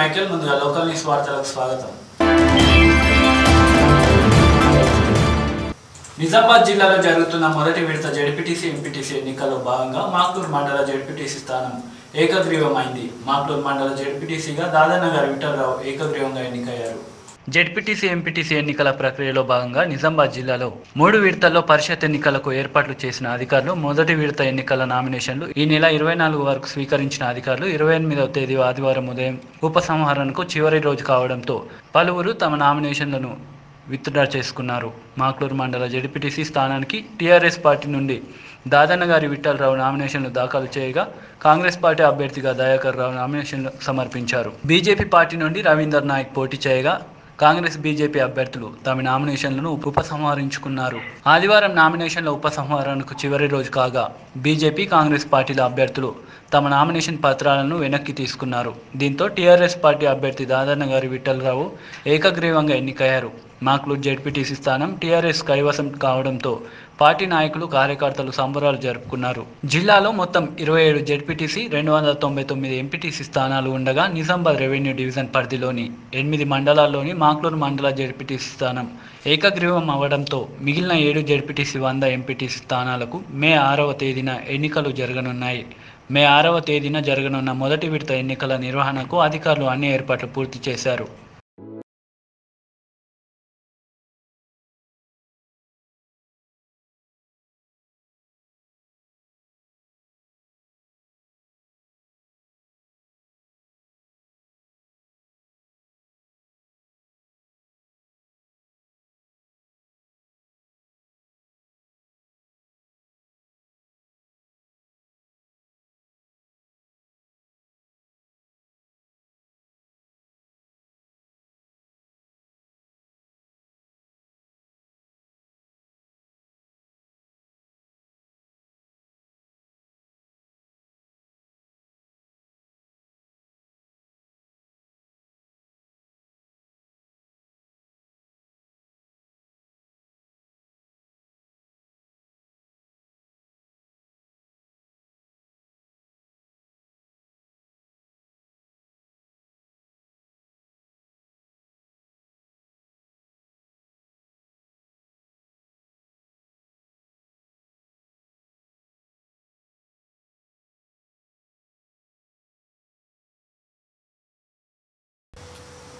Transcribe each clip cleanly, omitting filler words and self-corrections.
Michael ముందుగా local news వార్తలకు స్వాగతం. నిజామాబాద్ జిల్లాలో జరుగుతున్న మొదటి విడత జెడ్పీటీసీ ఎంపీటీసీ ఎన్నికల్లో భాగంగా మాక్లూర్ మండల జెడ్పీటీసీ స్థానం ఏకగ్రీవమైంది. మాక్లూర్ మండల జెడ్పీటీసీగా దాదానగర్ విఠలరావు ఏకగ్రీవంగా ఎన్నికయ్యారు. జెడ్పీటీసీ ఎంపీటీసీ ఎన్నికల ప్రక్రియలో భాగంగా నిజామాబాద్ జిల్లాలో 3 విడతల్లో పరిషత్ ఎన్నికలకు ఏర్పాట్లు చేసిన అధికారులు మొదటి విడత ఎన్నికల నామినేషన్లు ఈ నెల 24 వరకు స్వీకరించిన అధికారులు 28వ తేదీ ఆదివారం ఉదయం ఉపసంహరణకు చివరి రోజు కావడంతో పలువురు తమ నామినేషన్లను విత్డ్రా చేసుకున్నారు. మాక్లూర్ మండల జెడ్పీటీసీ స్థానానికి టీఆర్ఎస్ పార్టీ నుండి దాదానగర్ విఠలరావు నామినేషన్లు దాఖలు చేయగా కాంగ్రెస్ పార్టీ అభ్యర్థిగా దయాకర్ రావు నామినేషన్లు సమర్పించారు. బీజేపీ పార్టీ నుండి రవీందర్ నాయక్ పోటీ చేయగా కాంగ్రెస్ బీజేపీ అభ్యర్థులు తమ నామినేషన్లను ఉపసంహరించుకున్నారు. ఆదివారం నామినేషన్ల ఉపసంహరణకు చివరి రోజు కాగా బీజేపీ కాంగ్రెస్ పార్టీల అభ్యర్థులు తమ నామినేషన్ పత్రాలను వెనక్కి తీసుకున్నారు. దీంతో టీఆర్ఎస్ పార్టీ అభ్యర్థి దాదానగర్ విఠలరావు ఏకగ్రీవంగా ఎన్నికయ్యారు. మాక్లూర్ జెడ్పీటీసీ స్థానం టీఆర్ఎస్ కైవసం కావడంతో పార్టీ నాయకులు కార్యకర్తలు సంబరాలు జరుపుకున్నారు. జిల్లాలో మొత్తం 27 జెడ్పీటీసీ 299 ఎంపీటీసీ స్థానాలు ఉండగా నిజామాబాద్ రెవెన్యూ డివిజన్ పరిధిలోని 8 మండలాల్లోని మాక్లూర్ మండల జెడ్పీటీసీ స్థానం ఏకగ్రీవం అవ్వడంతో మిగిలిన 7 జెడ్పీటీసీ 100 ఎంపీటీసీ స్థానాలకు మే 6వ తేదీన ఎన్నికలు జరగనున్నాయి. మే 6వ తేదీన జరగనున్న మొదటి విడత ఎన్నికల నిర్వహణకు అధికారులు అన్ని ఏర్పాట్లు పూర్తి చేశారు.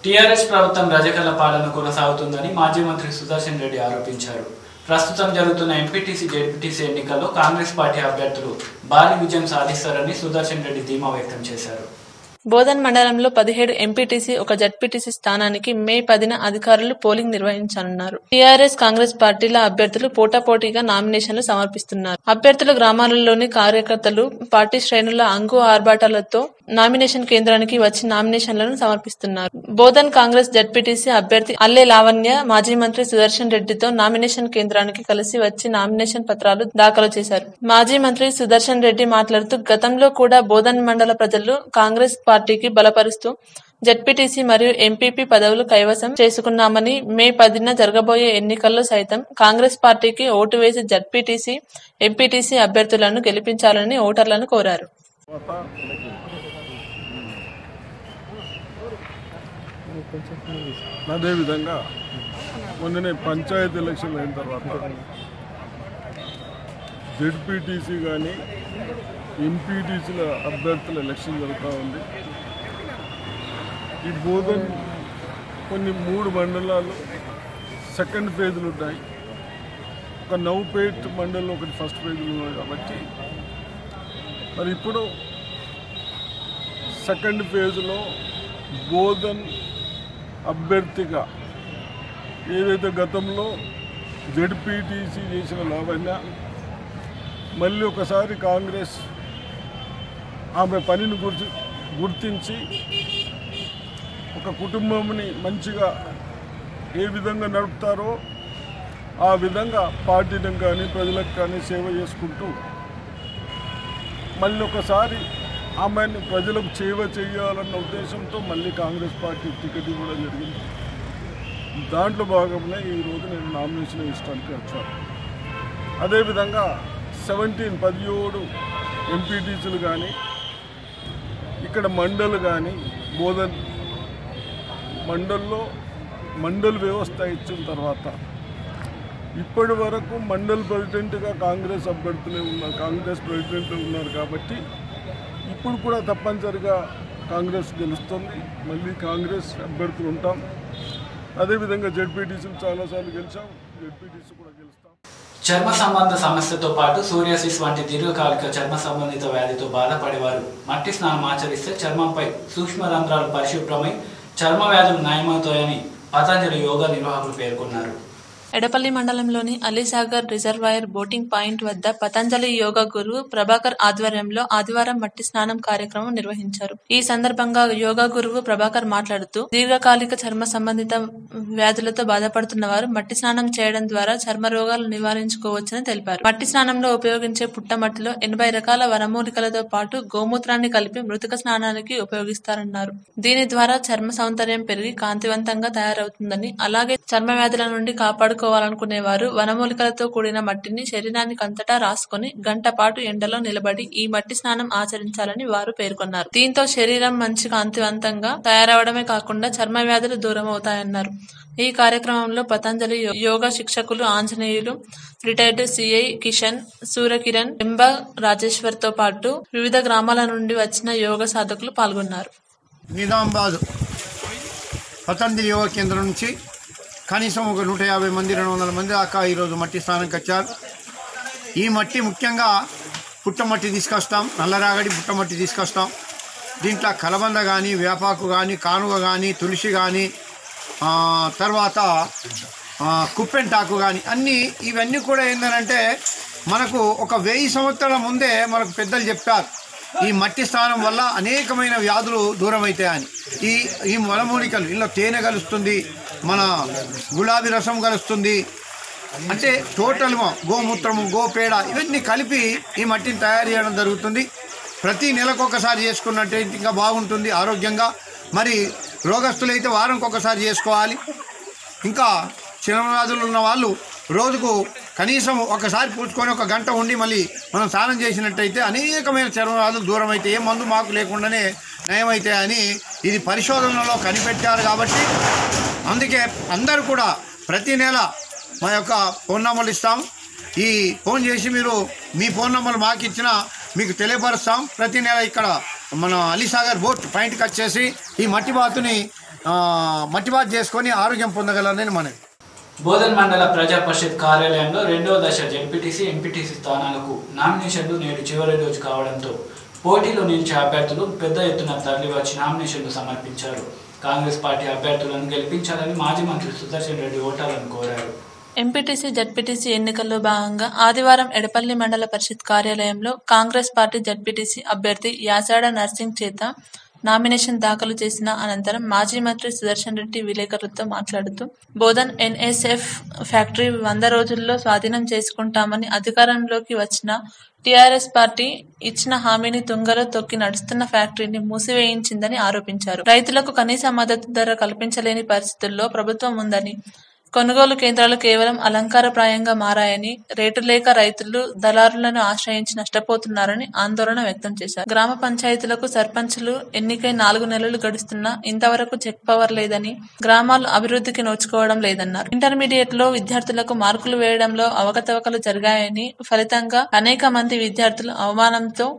టీఆర్ఎస్ ప్రభుత్వం రజకల పాలన కొనసాగుతుందని మాజీ మంత్రి సుదర్శన్ రెడ్డి ఆరోపించారు. ప్రస్తుతం జరుగుతున్న ఎంపీటీసీ జెడ్పీటీసీ ఎన్నికల్లో కాంగ్రెస్ పార్టీ అభ్యర్థులు భారీ విజయం సాధిస్తారని సుదర్శన్ రెడ్డి ధీమా వ్యక్తం చేశారు. బోధన్ మండలంలో 17 ఎంపీటీసీ 1 జడ్పీటీసీ స్థానానికి మే 10న అధికారులు పోలింగ్ నిర్వహించనున్నారు. టీఆర్ఎస్ కాంగ్రెస్ పార్టీల అభ్యర్థులు పోటాపోటీగా నామినేషన్లు సమర్పిస్తున్నారు. అభ్యర్థుల గ్రామాలలోని కార్యకర్తలు పార్టీ శ్రేణుల అంగు ఆర్భాటాలతో నామినేషన్ కేంద్రానికి వచ్చి నామినేషన్లను సమర్పిస్తున్నారు. బోధన్ కాంగ్రెస్ జడ్పీటీసీ అభ్యర్థి అల్లె లావణ్య మాజీ మంత్రి సుదర్శన్ రెడ్డితో నామినేషన్ కేంద్రానికి కలిసి వచ్చి నామినేషన్ పత్రాలు దాఖలు చేశారు. మాజీ మంత్రి సుదర్శన్ రెడ్డి మాట్లాడుతూ గతంలో కూడా బోధన్ మండల ప్రజలు కాంగ్రెస్ పార్టీకి బలపరుస్తూ జడ్పీటీసీ మరియు ఎంపీపీ పదవులు కైవసం చేసుకున్నామని మే 10న జరగబోయే ఎన్నికల్లో సైతం కాంగ్రెస్ పార్టీకి ఓటు వేసి జడ్పీటీసీ ఎంపీటీసీ అభ్యర్థులను గెలిపించాలని ఓటర్లను కోరారు. అదేవిధంగా మొన్ననే పంచాయతీ ఎలక్షన్లు అయిన తర్వాత జెడ్పీటీసీ కానీ ఎంపీటీసీల అభ్యర్థుల ఎలక్షన్ జరుగుతూ ఉంది. ఈ బోధన్ కొన్ని 3 మండలాలు సెకండ్ ఫేజ్లు ఉంటాయి. ఒక నౌపేట్ మండలంలో ఒకటి ఫస్ట్ ఫేజ్లు ఉన్నాయి. కాబట్టి మరి ఇప్పుడు సెకండ్ ఫేజ్లో బోధన్ అభ్యర్థిగా ఏదైతే గతంలో జెడ్పీటీసీ చేసిన లావణ్య మళ్ళీ ఒకసారి కాంగ్రెస్ ఆమె పనిని గుర్తించి ఒక కుటుంబంని మంచిగా ఏ విధంగా నడుపుతారో ఆ విధంగా పార్టీలకు కానీ ప్రజలకు కానీ సేవ చేసుకుంటూ మళ్ళీ ఒకసారి ఆమెను ప్రజలకు సేవ చేయాలన్న ఉద్దేశంతో మళ్ళీ కాంగ్రెస్ పార్టీ టికెట్ ఇవ్వడం జరిగింది. దాంట్లో భాగంగా ఈరోజు నేను నామినేషన్ ఇష్టానికి వచ్చాను. అదేవిధంగా 17 ఎంపీటీసీలు కానీ ఇక్కడ మండలు కానీ బోధన్ మండల్ వ్యవస్థ ఇచ్చిన తర్వాత ఇప్పటి వరకు మండల్ ప్రెసిడెంట్గా కాంగ్రెస్ ప్రెసిడెంట్లు ఉన్నారు కాబట్టి ఇప్పుడు కూడా తప్పనిసరిగా కాంగ్రెస్ గెలుస్తుంది. మళ్ళీ కాంగ్రెస్ అభ్యర్థులు ఉంటాం. అదేవిధంగా జెడ్పీటీసీలు చాలాసార్లు గెలిచాం, జెడ్పీటీసీ కూడా గెలుస్తాం. చర్మ సంబంధ సమస్యతో పాటు సూరియాసిస్ వంటి దీర్ఘకాలిక చర్మ సంబంధిత వ్యాధితో బాధపడేవారు మట్టి స్నానం ఆచరిస్తే చర్మంపై సూక్ష్మ రంధ్రాలు పరిశుభ్రమై చర్మ వ్యాధులు నయమవుతాయని పతంజలి యోగా నిర్వాహకులు పేర్కొన్నారు. ఎడపల్లి మండలంలోని అలీసాగర్ రిజర్వాయర్ బోటింగ్ పాయింట్ వద్ద పతంజలి యోగా గురువు ప్రభాకర్ ఆధ్వర్యంలో ఆదివారం మట్టి స్నానం కార్యక్రమం నిర్వహించారు. ఈ సందర్భంగా యోగా గురువు ప్రభాకర్ మాట్లాడుతూ దీర్ఘకాలిక చర్మ సంబంధిత వ్యాధులతో బాధపడుతున్న వారు మట్టి స్నానం చేయడం ద్వారా చర్మ రోగాలు నివారించుకోవచ్చని తెలిపారు. మట్టి స్నానంలో ఉపయోగించే పుట్టమట్టిలో 80 రకాల వనమూలికలతో పాటు గోమూత్రాన్ని కలిపి మృతిక స్నానానికి ఉపయోగిస్తారన్నారు. దీని ద్వారా చర్మ సౌందర్యం పెరిగి కాంతివంతంగా తయారవుతుందని, అలాగే చర్మ వ్యాధుల నుండి కాపాడుకోవాలనుకునేవారు వనమూలికలతో కూడిన మట్టిని శరీరానికి అంతటా రాసుకొని గంట పాటు ఎండలో నిలబడి ఈ మట్టి స్నానం ఆచరించాలని వారు పేర్కొన్నారు. దీంతో శరీరం మంచి కాంతివంతంగా తయారవడమే కాకుండా చర్మ వ్యాధులు దూరం అవుతాయన్నారు. ఈ కార్యక్రమంలో పతంజలి యోగా శిక్షకులు ఆంజనేయులు, రిటైర్డ్ సిఐ కిషన్, సూర్యకిరణ్, ఎంబ రాజేశ్వర్ తో పాటు వివిధ గ్రామాల నుండి వచ్చిన యోగ సాధకులు పాల్గొన్నారు. నిజామాబాద్ పతంజలి యోగా కేంద్రం నుంచి కనీసం ఒక 150 మంది 200 మంది దాకా ఈరోజు మట్టి స్నానంకి వచ్చారు. ఈ మట్టి ముఖ్యంగా పుట్టమట్టి తీసుకొస్తాం, నల్లరాగడి పుట్టమట్టి తీసుకొస్తాం. దీంట్లో కలబంద కానీ, వేపాకు కానీ, కానుగ కానీ, తులసి కానీ, తర్వాత కుప్పెంటాకు కానీ ఇవన్నీ కూడా ఏంటంటే మనకు ఒక 1000 సంవత్సరాల ముందే మనకు పెద్దలు చెప్పారు ఈ మట్టి స్నానం వల్ల అనేకమైన వ్యాధులు దూరం అవుతాయని. ఈ వనమూలికలు ఇందులో తేనె కలుస్తుంది, మన గులాబీ రసం కలుస్తుంది, అంటే టోటల్గా గోమూత్రము, గోపేడ ఇవన్నీ కలిపి ఈ మట్టిని తయారు చేయడం జరుగుతుంది. ప్రతి నెలకు ఒకసారి చేసుకున్నట్టే ఇంకా బాగుంటుంది ఆరోగ్యంగా. మరి రోగస్తులైతే వారంకి ఒకసారి చేసుకోవాలి. ఇంకా చర్మ వ్యాధులు ఉన్న వాళ్ళు రోజుకు కనీసం ఒకసారి పూడ్చుకొని 1 గంట ఉండి మళ్ళీ మనం స్నానం చేసినట్టయితే అనేకమైన చర్మ వ్యాధులు దూరం అయితే ఏ మందు మాకు లేకుండానే నయమవుతాయని ఇది పరిశోధనలో కనిపెట్టారు. కాబట్టి అందుకే అందరూ కూడా ప్రతి నెల మా యొక్క ఫోన్ నెంబర్లు ఇస్తాం. ఈ ఫోన్ చేసి మీరు మీ ఫోన్ నెంబర్లు మాకు ఇచ్చినా మీకు తెలియపరుస్తాం. ప్రతి నెల ఇక్కడ మన అలీసాగర్ బోట్ పాయింట్కి వచ్చేసి ఈ మట్టి బాత్ చేసుకొని ఆరోగ్యం పొందగలరని మనవి. బోధన్ మండల ప్రజా పరిషత్ కార్యాలయంలో 2వ దశ జెడ్పీటీసీ, ఎంపీటీసీ స్థానాలకు నామినేషన్లు నేడు చివరి రోజు కావడంతో పోటీలో నిలిచే అభ్యర్థులు పెద్ద ఎత్తున తరలివచ్చి నామినేషన్లు సమర్పించారు. కాంగ్రెస్ పార్టీ అభ్యర్థులను గెలిపించాలని మాజీ మంత్రి సుదర్శన్ రెడ్డి ఓటర్లను కోరారు. ఎంపీటీసీ, జెడ్పీటీసీ ఎన్నికల్లో భాగంగా ఆదివారం ఎడపల్లి మండల పరిషత్ కార్యాలయంలో కాంగ్రెస్ పార్టీ జెడ్పీటీసీ అభ్యర్థి యాసాడ నర్సింగ్ చేత నామినేషన్ దాఖలు చేసిన అనంతరం మాజీ మంత్రి సుదర్శన్ రెడ్డి విలేకరులతో మాట్లాడుతూ బోధన్ ఎన్ఎస్ఎఫ్ ఫ్యాక్టరీ 100 రోజుల్లో స్వాధీనం చేసుకుంటామని అధికారంలోకి వచ్చిన టీఆర్ఎస్ పార్టీ ఇచ్చిన హామీని తుంగలో తొక్కి నడుస్తున్న ఫ్యాక్టరీని మూసివేయించిందని ఆరోపించారు. రైతులకు కనీస మద్దతు ధర కల్పించలేని పరిస్థితుల్లో ప్రభుత్వం ఉందని, కొనుగోలు కేంద్రాలు కేవలం అలంకారప్రాయంగా మారాయని, రేటు లేక రైతులు దళారులను ఆశ్రయించి నష్టపోతున్నారని ఆందోళన వ్యక్తం చేశారు. గ్రామ పంచాయతీలకు సర్పంచులు ఎన్నికై 4 నెలలు గడుస్తున్నా ఇంతవరకు చెక్ పవర్ లేదని, గ్రామాలు అభివృద్ధికి నోచుకోవడం లేదన్నారు. ఇంటర్మీడియట్ లో విద్యార్థులకు మార్కులు వేయడంలో అవకతవకలు జరిగాయని, ఫలితంగా అనేక మంది విద్యార్థులు అవమానంతో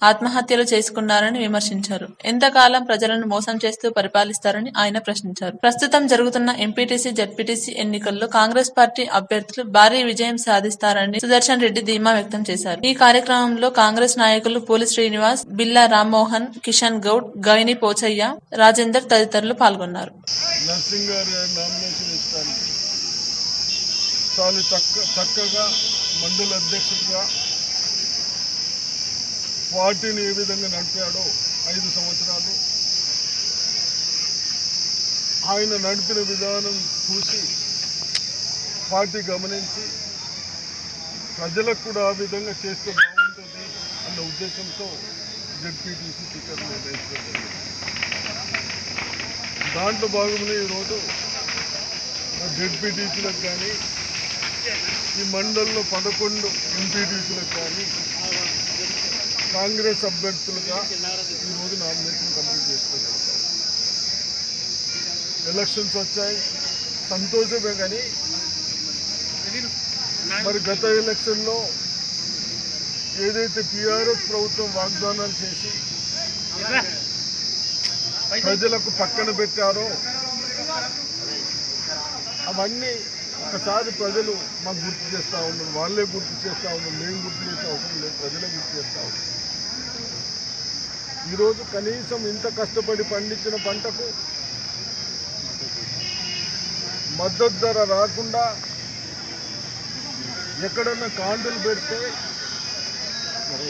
ఆత్మహత్యలు చేసుకున్నారని విమర్శించారు. ఎంతకాలం ప్రజలను మోసం చేస్తూ పరిపాలిస్తారని ఆయన ప్రశ్నించారు. ప్రస్తుతం జరుగుతున్న ఎంపీటీసీ, జెడ్పీటీసీ ఎన్నికల్లో కాంగ్రెస్ పార్టీ అభ్యర్థులు భారీ విజయం సాధిస్తారని సుదర్శన్ రెడ్డి ధీమా వ్యక్తం చేశారు. ఈ కార్యక్రమంలో కాంగ్రెస్ నాయకులు పూలి శ్రీనివాస్, బిల్లా రామ్మోహన్, కిషన్ గౌడ్, గైని పోచయ్య, రాజేందర్ తదితరులు పాల్గొన్నారు. చక్కగా మండల అధ్యక్షుడిగా పార్టీని ఏ విధంగా నడిపాడో 5 సంవత్సరాలు ఆయన నడిపిన విధానం చూసి పార్టీ గమనించి ప్రజలకు కూడా ఆ విధంగా చేస్తే బాగుంటుంది అన్న ఉద్దేశంతో జెడ్పీటీసీ టికెట్ నిర్ణయించడం. దాంట్లో భాగంగా ఈరోజు జెడ్పీటీసీలకు కానీ ఈ మండలంలో 11 ఎంపీటీసీలకు కానీ కాంగ్రెస్ అభ్యర్థులుగా ఈరోజు నామినేషన్ కంప్లీట్ చేసుకోగలుగుతాం. ఎలక్షన్స్ వచ్చాయి, సంతోషమే. కానీ మరి గత ఎలక్షన్లో ఏదైతే టీఆర్ఎస్ ప్రభుత్వం వాగ్దానాలు చేసి ప్రజలకు పక్కన పెట్టారో అవన్నీ ఒకసారి ప్రజలు మాకు గుర్తు చేస్తూ ఉన్నారు. వాళ్ళే గుర్తు చేస్తూ ఉన్నారు, మేము గుర్తు చేసే అవసరం లేదు, ప్రజలే గుర్తు చేస్తూ ఉన్నారు. ఈరోజు కనీసం ఇంత కష్టపడి పండించిన పంటకు మద్దతు ధర రాకుండా ఎక్కడన్నా కాంటలు పెడితే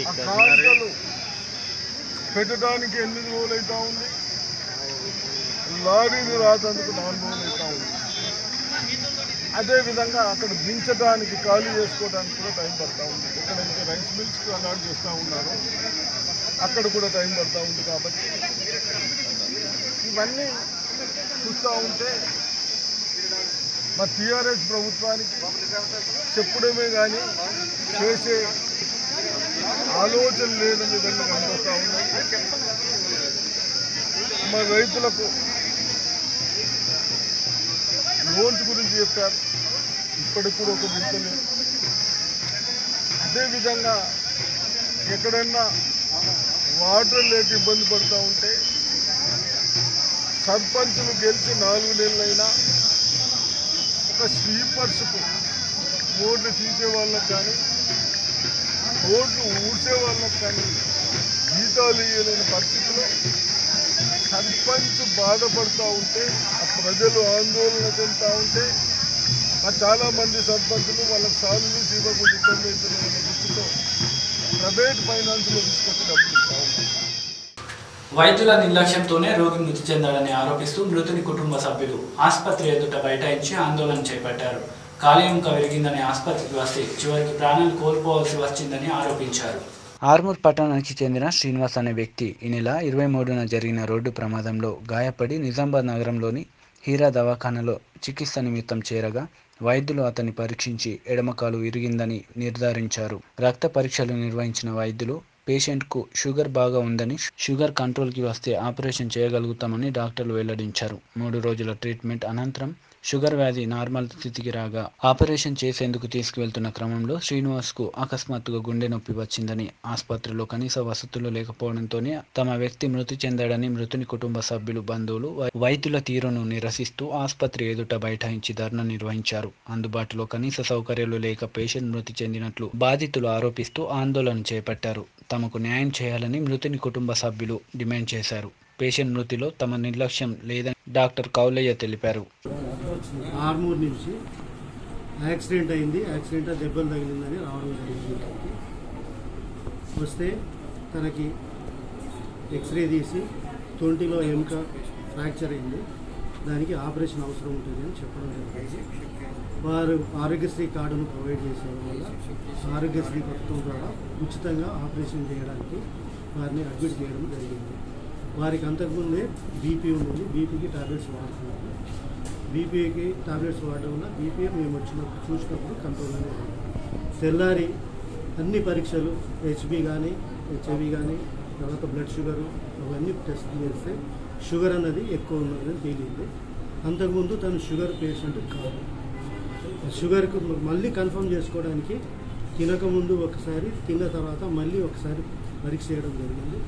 ఆ కాంటలు పెట్టడానికి 8 రోజులు అవుతా ఉంది, లారీలు రాతందుకు 4 రోజులు అవుతా ఉంది. అదేవిధంగా అక్కడ దించడానికి ఖాళీ చేసుకోవడానికి కూడా టైం పడతా ఉంది. ఎక్కడైతే రైస్ మిల్స్కి అలాట్ చేస్తూ ఉన్నారో అక్కడ కూడా టైం పడతా ఉంది. కాబట్టి ఇవన్నీ చూస్తూ ఉంటే మా టీఆర్ఎస్ ప్రభుత్వానికి చెప్పడమే కానీ చేసే ఆలోచన లేని విధంగా కనిపిస్తూ ఉన్నాయి. మా రైతులకు లోన్స్ గురించి చెప్పారు, ఇప్పటికి కూడా ఒక వింత లేదు. అదేవిధంగా ఎక్కడన్నా వాటర్ లేక ఇబ్బంది పడుతూ ఉంటే సర్పంచులు గెలిచి 4 నెలలైనా ఒక స్వీపర్స్కు రోడ్లు తీసే వాళ్ళకు కానీ రోడ్లు ఊడ్చే వాళ్ళకు కానీ జీతాలు ఇవ్వలేని పరిస్థితిలో సర్పంచ్ బాధపడుతూ ఉంటే ఆ ప్రజలు ఆందోళన చెందుతూ ఉంటే చాలామంది సర్పంచులు వాళ్ళకి సాగులు ఇవ్వకుండా ఇబ్బంది అవుతున్న దృష్టితో ప్రైవేట్ ఫైనాన్స్లో తీసుకొచ్చి డబ్బులు ఇస్తూ ఉంటారు. వైద్యుల నిర్లక్ష్యంతోనే రోగి మృతి చెందాడని ఆరోపిస్తూ మృతుని కుటుంబ సభ్యులు ఆసుపత్రి ఎదుట బైఠాయించి ఆందోళన చేపట్టారు. కాలేయంక విరిగిందని ఆసుపత్రికి వస్తే చివరికి ప్రాణాలు కోల్పోవాల్సి వచ్చిందని ఆరోపించారు. ఆర్మూర్ పట్టణానికి చెందిన శ్రీనివాస్ అనే వ్యక్తి ఈ నెల 23న జరిగిన రోడ్డు ప్రమాదంలో గాయపడి నిజామాబాద్ నగరంలోని హీరా దవాఖానలో చికిత్స నిమిత్తం చేరగా వైద్యులు అతన్ని పరీక్షించి ఎడమకాలు విరిగిందని నిర్ధారించారు. రక్త పరీక్షలు నిర్వహించిన వైద్యులు పేషెంట్కు షుగర్ బాగా ఉందని, షుగర్ కంట్రోల్కి వస్తే ఆపరేషన్ చేయగలుగుతామని డాక్టర్లు వెల్లడించారు. 3 రోజుల ట్రీట్మెంట్ అనంతరం షుగర్ వ్యాధి నార్మల్ స్థితికి రాగా ఆపరేషన్ చేసేందుకు తీసుకువెళ్తున్న క్రమంలో శ్రీనివాస్కు అకస్మాత్తుగా గుండె నొప్పి వచ్చిందని, ఆసుపత్రిలో కనీస వసతులు లేకపోవడంతోనే తమ వ్యక్తి మృతి చెందాడని మృతుని కుటుంబ సభ్యులు, బంధువులు వైద్యుల తీరును నిరసిస్తూ ఆసుపత్రి ఎదుట బైఠాయించి ధర్నా నిర్వహించారు. అందుబాటులో కనీస సౌకర్యాలు లేక పేషెంట్ మృతి చెందినట్లు బాధితులు ఆరోపిస్తూ ఆందోళన చేపట్టారు. తమకు న్యాయం చేయాలని మృతుని కుటుంబ సభ్యులు డిమాండ్ చేశారు. పేషెంట్ మృతిలో తమ నిర్లక్ష్యం లేదని డాక్టర్ కౌలయ్య తెలిపారు. ఆర్మూర్ నుంచి యాక్సిడెంట్ అయింది, యాక్సిడెంట్లో దెబ్బలు తగిలిందని రావడం జరిగింది. వస్తే తనకి ఎక్స్రే తీసి తొంటిలో ఎముక ఫ్రాక్చర్ అయింది, దానికి ఆపరేషన్ అవసరం ఉంటుంది అని చెప్పడం జరిగింది. వారు ఆరోగ్యశ్రీ కార్డును ప్రొవైడ్ చేసేయడం వల్ల ఆరోగ్యశ్రీ పథకం ద్వారా ఉచితంగా ఆపరేషన్ చేయడానికి వారిని అడ్మిట్ చేయడం జరిగింది. వారికి అంతకుముందే బీపీ ఉంది, బీపీకి టాబ్లెట్స్ వాడుతున్నారు. బీపీకి టాబ్లెట్స్ వాడడం వల్ల బీపీ మేము వచ్చినప్పుడు చూసినప్పుడు కంట్రోల్ అనేది తెల్లారి అన్ని పరీక్షలు హెచ్బీ కానీ హెచ్ఐవి కానీ తర్వాత బ్లడ్ షుగరు అవన్నీ టెస్ట్ చేస్తే షుగర్ అన్నది ఎక్కువ ఉన్నదని తేలింది. అంతకుముందు తను షుగర్ పేషెంట్ కాదు. షుగర్కు మళ్ళీ కన్ఫర్మ్ చేసుకోవడానికి తినకముందు ఒకసారి, తిన్న తర్వాత మళ్ళీ ఒకసారి పరీక్ష చేయడం జరిగింది.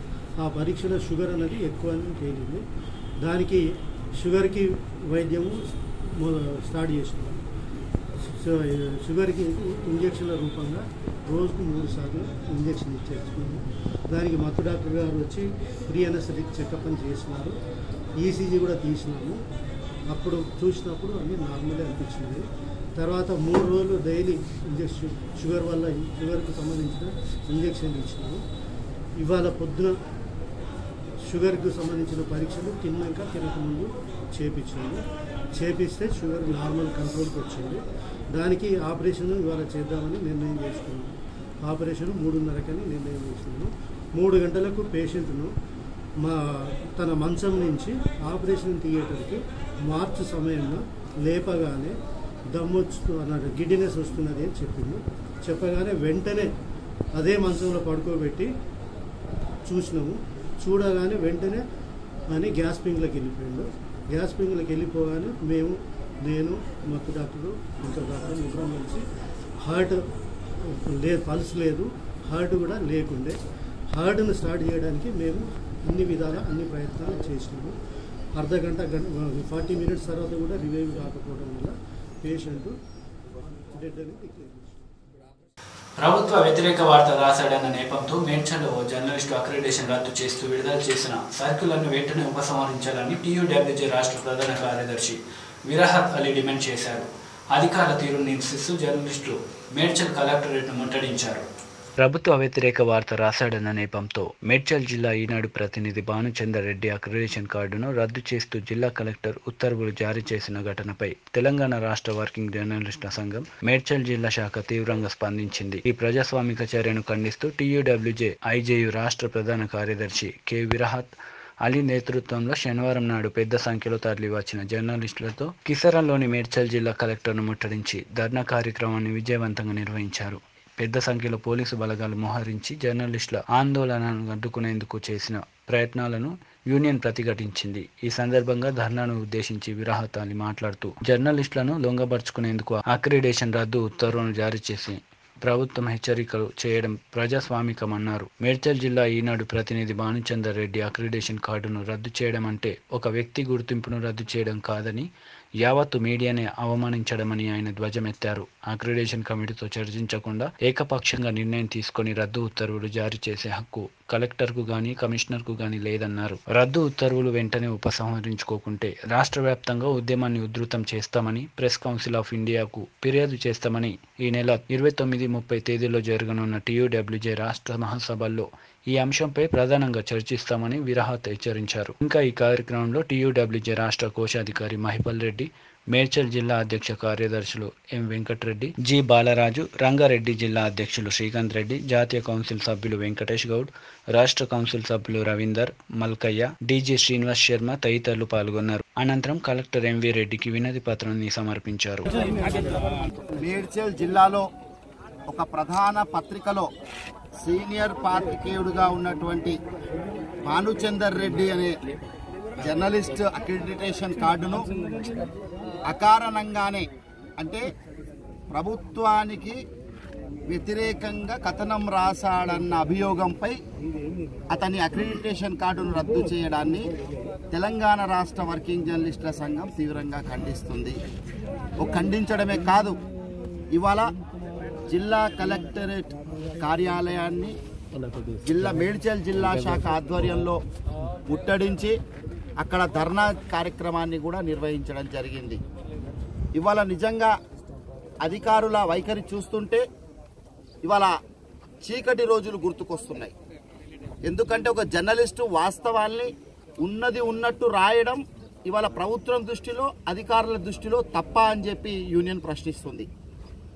ఆ పరీక్షలో షుగర్ అనేది ఎక్కువ అని తేలింది. దానికి షుగర్కి వైద్యము స్టార్ట్ చేసినాం. షుగర్కి ఇంజక్షన్ల రూపంగా రోజుకు 3 సార్లు ఇంజక్షన్ ఇచ్చేసుకున్నాము. దానికి మత్తు డాక్టర్ గారు వచ్చి ప్రీ అనస్థెటిక్ చెకప్ అని చేసినారు. ఈసీజీ కూడా తీసినాము. అప్పుడు చూసినప్పుడు అన్నీ నార్మల్గా అనిపించినది. తర్వాత 3 రోజులు డైలీ ఇంజక్షన్ షుగర్కు సంబంధించిన ఇంజక్షన్లు ఇచ్చినాము. ఇవాళ పొద్దున షుగర్కు సంబంధించిన పరీక్షలు తినకముందు చేపించాము. చేపిస్తే షుగర్ నార్మల్ కంట్రోల్కి వచ్చింది. దానికి ఆపరేషన్ ఇవాళ చేద్దామని నిర్ణయం చేసుకున్నాము. ఆపరేషన్ 3:30కని నిర్ణయం చేసుకున్నాము. 3 గంటలకు పేషెంట్ను తన మంచం నుంచి ఆపరేషన్ థియేటర్కి మార్చు సమయంలో లేపగానే అన్నట్టు గిడ్డినెస్ వస్తున్నది అని చెప్పిండు. చెప్పగానే వెంటనే అదే మంచంలో పడుకోబెట్టి చూసినాము. చూడగానే వెంటనే అని గ్యాస్ పింగ్లోకి వెళ్ళిపోయిండు. గ్యాస్ పింగులకు వెళ్ళిపోగానే నేను మాకు డాక్టరు ఇంకో డాక్టర్ ముగ్గురం కలిసి హార్ట్ లేదు, పల్స్ లేదు, హార్ట్ కూడా లేకుండే హార్ట్ను స్టార్ట్ చేయడానికి మేము అన్ని ప్రయత్నాలు చేసినాము. అర్ధగంట 40 మినిట్స్ తర్వాత కూడా రివైవ్ కాకపోవడం వల్ల పేషెంట్ డెడ్ అని డిక్లేర్ చేశారు. ప్రభుత్వ వ్యతిరేక వార్త రాశాడన్న నేపంతో మేడ్చల్లో ఓ జర్నలిస్టు అక్రిడిటేషన్ రద్దు చేస్తూ విడుదల చేసిన సర్క్యులర్ను వెంటనే ఉపసంహరించాలని టీయూడబ్ల్యూజే రాష్ట్ర ప్రధాన కార్యదర్శి విరహత్ అలీ డిమాండ్ చేశారు. అధికారుల తీరును నిరసిస్తూ జర్నలిస్టులు మేడ్చల్ కలెక్టరేట్ను ముట్టడించారు. ప్రభుత్వ వ్యతిరేక వార్త రాశాడన్న నేపంతో మేడ్చల్ జిల్లా ఈనాడు ప్రతినిధి భానుచందర్ రెడ్డి అక్రిడిటేషన్ కార్డును రద్దు చేస్తూ జిల్లా కలెక్టర్ ఉత్తర్వులు జారీ చేసిన ఘటనపై తెలంగాణ రాష్ట్ర వర్కింగ్ జర్నలిస్టుల సంఘం మేడ్చల్ జిల్లా శాఖ తీవ్రంగా స్పందించింది. ఈ ప్రజాస్వామిక చర్యను ఖండిస్తూ టీయూడబ్ల్యూజే ఐజేయు రాష్ట్ర ప్రధాన కార్యదర్శి కె విరహత్ అలీ నేతృత్వంలో శనివారం నాడు పెద్ద సంఖ్యలో తరలి వచ్చిన జర్నలిస్టులతో కిసరంలోని మేడ్చల్ జిల్లా కలెక్టర్ను ముట్టడించి ధర్నా కార్యక్రమాన్ని విజయవంతంగా నిర్వహించారు. పెద్ద సంఖ్యలో పోలీసు బలగాలు మోహరించి జర్నలిస్టుల ఆందోళనను అడ్డుకునేందుకు చేసిన ప్రయత్నాలను యూనియన్ ప్రతిఘటించింది. ఈ సందర్భంగా ధర్నాను ఉద్దేశించి విరహత్ అలీ మాట్లాడుతూ జర్నలిస్టులను లొంగబరుచుకునేందుకు అక్రిడిటేషన్ రద్దు ఉత్తర్వులను జారీ చేసి ప్రభుత్వం హెచ్చరికలు చేయడం ప్రజాస్వామికమన్నారు. మేడ్చల్ జిల్లా ఈనాడు ప్రతినిధి భానుచందర్ రెడ్డి అక్రిడిటేషన్ కార్డును రద్దు చేయడం అంటే ఒక వ్యక్తి గుర్తింపును రద్దు చేయడం కాదని, యావత్తు మీడియానే అవమానించడమని ఆయన ధ్వజమెత్తారు. అక్రిడిటేషన్ కమిటీతో చర్చించకుండా ఏకపక్షంగా నిర్ణయం తీసుకొని రద్దు ఉత్తర్వులు జారీ చేసే హక్కు కలెక్టర్కు గానీ కమిషనర్కు గానీ లేదన్నారు. రద్దు ఉత్తర్వులు వెంటనే ఉపసంహరించుకోకుంటే రాష్ట్ర వ్యాప్తంగా ఉద్యమాన్ని ఉధృతం చేస్తామని, ప్రెస్ కౌన్సిల్ ఆఫ్ ఇండియాకు ఫిర్యాదు చేస్తామని ఈ నెల 29-30 తేదీల్లో జరగనున్న టీయూడబ్ల్యూజే రాష్ట్ర మహాసభల్లో ఈ అంశంపై ప్రధానంగా చర్చిస్తామని విరహత్ హెచ్చరించారు. ఇంకా ఈ కార్యక్రమంలో టీయూడబ్ల్యూజే రాష్ట్ర కోశాధికారి మహిపాల్ రెడ్డి, మేడ్చల్ జిల్లా అధ్యక్ష కార్యదర్శులు ఎం వెంకటరెడ్డి, జి బాలరాజు, రంగారెడ్డి జిల్లా అధ్యక్షులు శ్రీకాంత్ రెడ్డి, జాతీయ కౌన్సిల్ సభ్యులు వెంకటేష్ గౌడ్, రాష్ట్ర కౌన్సిల్ సభ్యులు రవీందర్, మల్కయ్య, డీజీ శ్రీనివాస్ శర్మ తదితరులు పాల్గొన్నారు. అనంతరం కలెక్టర్ ఎంవి రెడ్డికి వినతి పత్రాన్ని సమర్పించారు. మేడ్చల్ జిల్లాలో ఒక ప్రధాన పత్రికలో సీనియర్ పాత్రికేయుడుగా ఉన్నటువంటి భానుచందర్ రెడ్డి అనే జర్నలిస్ట్ అక్రిడిటేషన్ కార్డును అకారణంగానే, అంటే ప్రభుత్వానికి వ్యతిరేకంగా కథనం రాశాడన్న అభియోగంపై అతని అక్రిడిటేషన్ కార్డును రద్దు చేయడాన్ని తెలంగాణ రాష్ట్ర వర్కింగ్ జర్నలిస్టుల సంఘం తీవ్రంగా ఖండిస్తుంది. ఖండించడమే కాదు, ఇవాళ జిల్లా కలెక్టరేట్ కార్యాలయాన్ని మేడ్చల్ జిల్లా శాఖ ఆధ్వర్యంలో ముట్టడించి అక్కడ ధర్నా కార్యక్రమాన్ని కూడా నిర్వహించడం జరిగింది. ఇవాళ నిజంగా అధికారుల వైఖరి చూస్తుంటే ఇవాళ చీకటి రోజులు గుర్తుకొస్తున్నాయి. ఎందుకంటే ఒక జర్నలిస్టు వాస్తవాల్ని ఉన్నది ఉన్నట్టు రాయడం ఇవాళ ప్రభుత్వం దృష్టిలో, అధికారుల దృష్టిలో తప్ప అని చెప్పి యూనియన్ ప్రశ్నిస్తుంది.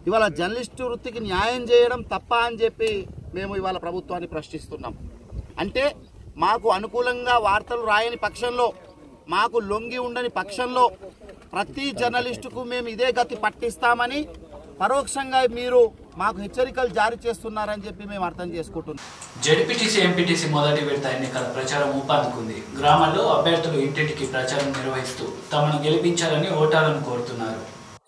ఇవాళ జర్నలిస్టు వృత్తికి న్యాయం చేయడం తప్ప అని చెప్పి మేము ఇవాళ ప్రభుత్వాన్ని ప్రశ్నిస్తున్నాం. అంటే మాకు అనుకూలంగా వార్తలు రాయని పక్షంలో, మాకు లొంగి ఉండని పక్షంలో ప్రతి జర్నలిస్టుకు మేము ఇదే గతి పట్టిస్తామని పరోక్షంగా మీరు మాకు హెచ్చరికలు జారీ చేస్తున్నారని చెప్పి మేము అర్థం చేసుకుంటున్నాం. జెడ్పీటీసీ ఎంపీటీసీ మొదటి విడత ఎన్నికల ప్రచారం ఊపందుకుంది. గ్రామాల్లో అభ్యర్థులు ఇంటింటికి ప్రచారం నిర్వహిస్తూ తమను గెలిపించాలని ఓటర్లను కోరుతున్నారు.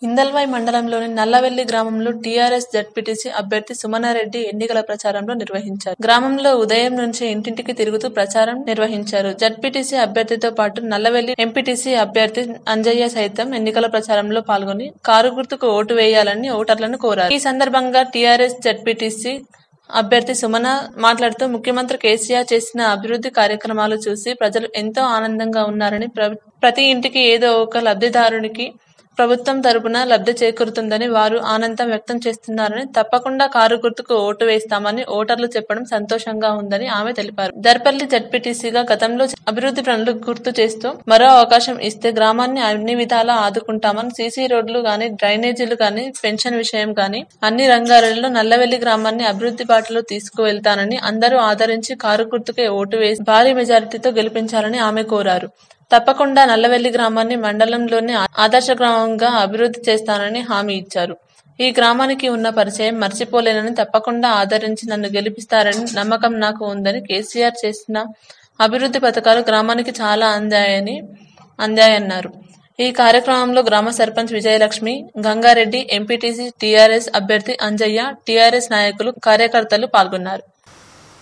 ఇందల్వాయి మండలంలోని నల్లవెల్లి గ్రామంలో టీఆర్ఎస్ జెడ్పీటీసీ అభ్యర్థి సుమనారెడ్డి ఎన్నికల ప్రచారంలో నిర్వహించారు. గ్రామంలో ఉదయం నుంచి ఇంటింటికి తిరుగుతూ ప్రచారం నిర్వహించారు. జెడ్పీటీసీ అభ్యర్థితో పాటు నల్లవెల్లి ఎంపీటీసీ అభ్యర్థి అంజయ్య సైతం ఎన్నికల ప్రచారంలో పాల్గొని కారు గుర్తుకు ఓటు వేయాలని ఓటర్లను కోరారు. ఈ సందర్భంగా టీఆర్ఎస్ జెడ్పీటీసీ అభ్యర్థి సుమన మాట్లాడుతూ ముఖ్యమంత్రి కేసీఆర్ చేసిన అభివృద్ధి కార్యక్రమాలు చూసి ప్రజలు ఎంతో ఆనందంగా ఉన్నారని, ప్రతి ఇంటికి ఏదో ఒక లబ్ధిదారునికి ప్రభుత్వం తరపున లబ్ధి చేకూరుతుందని వారు ఆనందం వ్యక్తం చేస్తున్నారని, తప్పకుండా కారు గుర్తుకు ఓటు వేస్తామని ఓటర్లు చెప్పడం సంతోషంగా ఉందని ఆమె తెలిపారు. దర్పల్లి జెడ్పీటీసీగా గతంలో అభివృద్ధి పనులు గుర్తు చేస్తూ మరో అవకాశం ఇస్తే గ్రామాన్ని అన్ని విధాలా ఆదుకుంటామని, సీసీ రోడ్లు గాని, డ్రైనేజీలు గాని, పెన్షన్ విషయం గాని అన్ని రంగాలలో నల్లవెల్లి గ్రామాన్ని అభివృద్ధి బాటలో తీసుకువెళ్తానని, అందరూ ఆదరించి కారు గుర్తుకే ఓటు వేసి భారీ మెజారిటీతో గెలిపించాలని ఆమె కోరారు. తప్పకుండా నల్లవెల్లి గ్రామాన్ని మండలంలోనే ఆదర్శ గ్రామంగా అభివృద్ధి చేస్తానని హామీ ఇచ్చారు. ఈ గ్రామానికి ఉన్న పరిచయం మర్చిపోలేనని, తప్పకుండా ఆదరించి నన్ను గెలిపిస్తారని నమ్మకం నాకు ఉందని, కేసీఆర్ చేసిన అభివృద్ధి పథకాలు గ్రామానికి చాలా అందాయని అందాయన్నారు. ఈ కార్యక్రమంలో గ్రామ సర్పంచ్ విజయలక్ష్మి, గంగారెడ్డి, ఎంపీటీసీ టీఆర్ఎస్ అభ్యర్థి అంజయ్య, టీఆర్ఎస్ నాయకులు, కార్యకర్తలు పాల్గొన్నారు.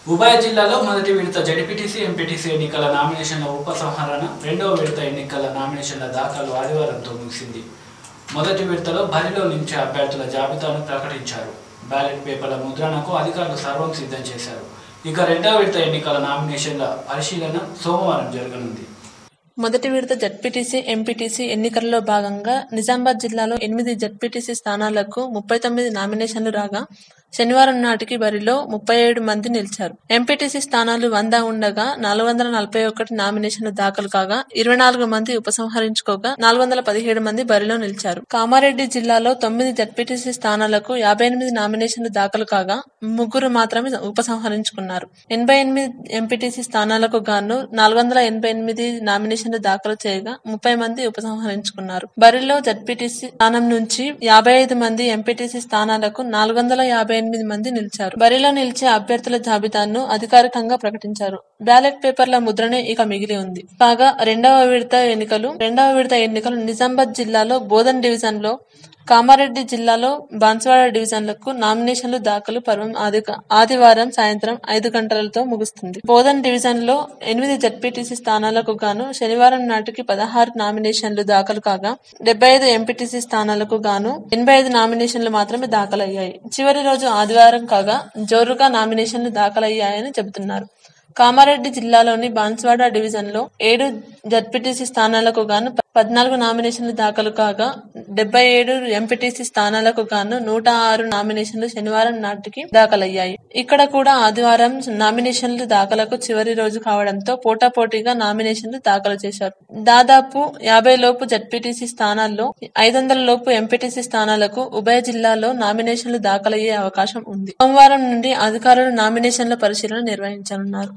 ఉభయ జిల్లాలో మొదటి విడత జడ్పీటీసీ ఎంపీటీసీ ఎన్నికల నామినేషన్ల ఉపసంహరణ, రెండవ విడత ఎన్నికల నామినేషన్ల దాఖలు ఆదివారంతో ముగిసింది. మొదటి విడతలో బరిలో నిలిచే అభ్యర్థుల జాబితాను ప్రకటించారు. బ్యాలెట్ పేపర్ల ముద్రణకు అధికారులు సర్వం సిద్ధం చేశారు. ఇక రెండవ విడత ఎన్నికల నామినేషన్ల పరిశీలన సోమవారం జరగనుంది. మొదటి విడత జడ్పీటీసీ ఎంపీటీసీ ఎన్నికల్లో భాగంగా నిజామాబాద్ జిల్లాలో 8 జడ్పీటీసీ స్థానాలకు 39 నామినేషన్లు రాగా శనివారం నాటికి బరిలో 37 మంది నిలిచారు. ఎంపీటీసీ స్థానాలు 100 ఉండగా 441 నామినేషన్లు దాఖలు కాగా 24 మంది ఉపసంహరించుకోగా 417 మంది బరిలో నిలిచారు. కామారెడ్డి జిల్లాలో 9 జడ్పీటీసీ స్థానాలకు 58 నామినేషన్లు దాఖలు కాగా 3 మాత్రమే ఉపసంహరించుకున్నారు. 88 ఎంపీటీసీ స్థానాలకు గాను 488 నామినేషన్లు దాఖలు చేయగా 30 మంది ఉపసంహరించుకున్నారు. బరిలో జడ్పీటీసీ స్థానం నుంచి 55 మంది, ఎంపీటీసీ స్థానాలకు 458 మంది నిలిచారు. బరిలో నిలిచే అభ్యర్థుల జాబితాను అధికారికంగా ప్రకటించారు. బ్యాలెట్ పేపర్ల ముద్రనే ఇక మిగిలి ఉంది. కాగా రెండవ విడత ఎన్నికలు నిజామాబాద్ జిల్లాలో బోధన్ డివిజన్ లో, కామారెడ్డి జిల్లాలో బాన్స్వాడ డివిజన్లకు నామినేషన్లు దాఖలు పర్వం ఆదివారం సాయంత్రం 5 గంటలతో ముగుస్తుంది. బోధన్ డివిజన్ లో 8 జడ్పీటీసీ స్థానాలకు గాను శనివారం నాటికి 16 నామినేషన్లు దాఖలు కాగా 75 ఎంపీటీసీ స్థానాలకు గాను 85 నామినేషన్లు మాత్రమే దాఖలయ్యాయి. చివరి రోజు ఆదివారం కాగా జోరుగా నామినేషన్లు దాఖలయ్యాయని చెబుతున్నారు. కామారెడ్డి జిల్లాలోని బాన్స్వాడ డివిజన్ లో 7 జడ్పీటీసీ స్థానాలకు గాను 14 నామినేషన్లు దాఖలు కాగా 77 ఎంపీటీసీ స్థానాలకు గాను 106 నామినేషన్లు శనివారం నాటికి దాఖలయ్యాయి. ఇక్కడ కూడా ఆదివారం నామినేషన్లు దాఖలకు చివరి రోజు కావడంతో పోటాపోటీగా నామినేషన్లు దాఖలు చేశారు. దాదాపు 50 లోపు జడ్పీటీసీ స్థానాల్లో 500 లోపు ఎంపీటీసీ స్థానాలకు ఉభయ జిల్లాలో నామినేషన్లు దాఖలయ్యే అవకాశం ఉంది. సోమవారం నుండి అధికారులు నామినేషన్ల పరిశీలన నిర్వహించనున్నారు.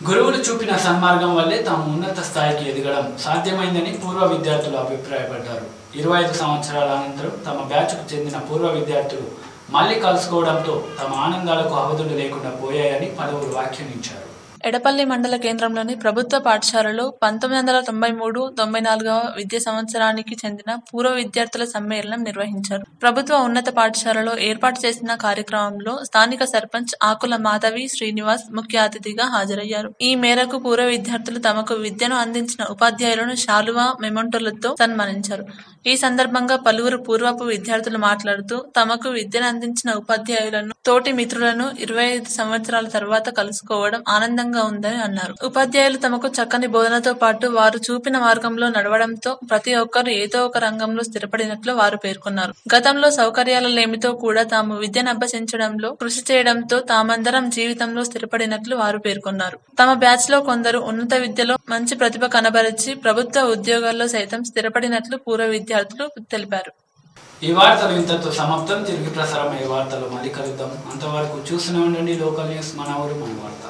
గురువులు చూపిన సన్మార్గం వల్లే తాము ఉన్నత స్థాయికి ఎదగడం సాధ్యమైందని పూర్వ విద్యార్థులు అభిప్రాయపడ్డారు. 25 సంవత్సరాల అనంతరం తమ బ్యాచ్కు చెందిన పూర్వ విద్యార్థులు మళ్లీ కలుసుకోవడంతో తమ ఆనందాలకు అవధులు లేకుండా పోయాయని పలువురు వ్యాఖ్యానించారు. ఎడపల్లి మండల కేంద్రంలోని ప్రభుత్వ పాఠశాలలో 1993-94 విద్యా సంవత్సరానికి చెందిన పూర్వ విద్యార్థుల సమ్మేళనం నిర్వహించారు. ప్రభుత్వ ఉన్నత పాఠశాలలో ఏర్పాటు చేసిన కార్యక్రమంలో స్థానిక సర్పంచ్ ఆకుల మాధవి శ్రీనివాస్ ముఖ్య అతిథిగా హాజరయ్యారు. ఈ మేరకు పూర్వ విద్యార్థులు తమకు విద్యను అందించిన ఉపాధ్యాయులను శాలువా, మెమంటోలతో సన్మానించారు. ఈ సందర్భంగా పలువురు పూర్వపు విద్యార్థులు మాట్లాడుతూ తమకు విద్యను అందించిన ఉపాధ్యాయులను, తోటి మిత్రులను 25 సంవత్సరాల తర్వాత కలుసుకోవడం ఆనందంగా ఉందని అన్నారు. ఉపాధ్యాయులు తమకు చక్కని బోధనతో పాటు వారు చూపిన మార్గంలో నడవడంతో ప్రతి ఒక్కరు ఏదో ఒక రంగంలో స్థిరపడినట్లు వారు పేర్కొన్నారు. గతంలో సౌకర్యాల లేమితో కూడా తాము విద్యను అభ్యసించడంలో కృషి చేయడంతో తామందరం జీవితంలో స్థిరపడినట్లు వారు పేర్కొన్నారు. తమ బ్యాచ్ లో కొందరు ఉన్నత విద్యలో మంచి ప్రతిభ కనబరిచి ప్రభుత్వ ఉద్యోగాల్లో సైతం స్థిరపడినట్లు పూర్వ విద్యార్థులు తెలిపారు. ఈ వార్తలు ఇంతతో సమాప్తం. తిరిగి ప్రసారమయ్యే వార్తలు మళ్ళీ కలుద్దాం. అంతవరకు చూస్తూనే ఉండండి లోకల్ న్యూస్, మన ఊరు మన వార్త.